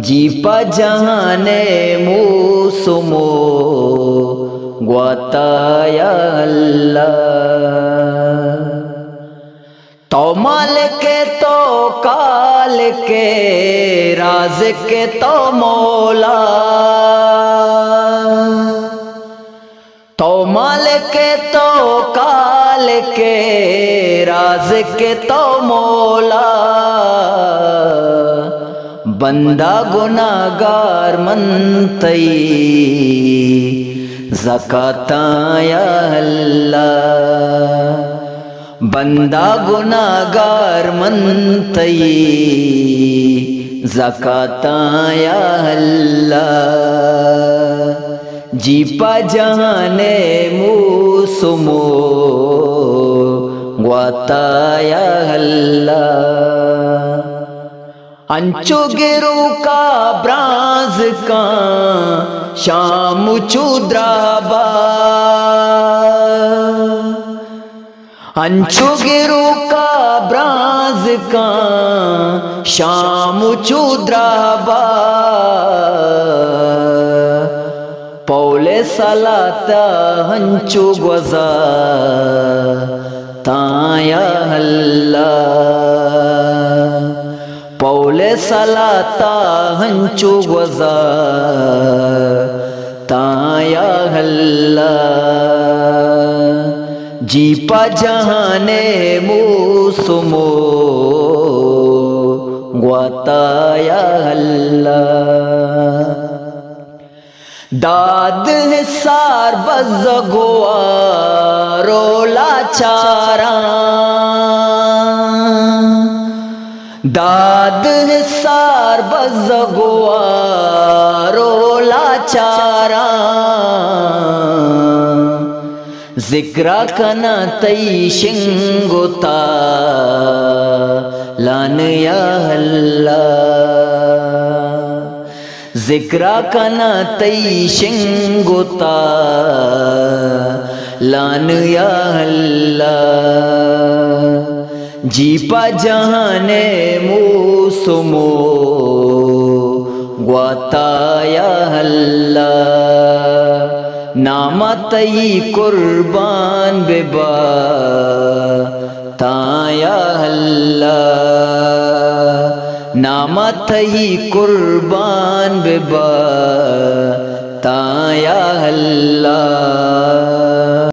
जीपा जहाने मुसुमो ग्वाताया अल्लाह तो माल के तो काल के राज के तो मौला तो माल के तो काल के राज के तो मौला बंदा गुनाहगार मनतई ज़काताया अल्लाह बंदा गुनाहगार मनतई ज़काताया अल्लाह जीपा जहाने मुसुमो ग्वाताया अल्लाह अंचो गिरू का ब्राज का शाम चुद्राबा अंचो गिरू का ब्राज का शाम चुद्राबा पौले सलाता हंचो ग्वजा ताया अल्लाह पौले सलाता हंचो ग्वजा ताया अल्लाह जीपा जहाने मुसुमो ग्वाताया अल्लाह दाद हिसार बज़गोआ रोला चारा दाद हिसार बज़गोआ रोला चारा जिक्रा कना तई शिंगुता लान या अल्लाह जिक्रा कना तई शिंगुता लान या अल्लाह जीपा जहाने मुसुमो ग्वाताया अल्लाह नामा तई कुर्बान बेबा ताया अल्लाह नामा तई कुर्बान बेबा ताया अल्लाह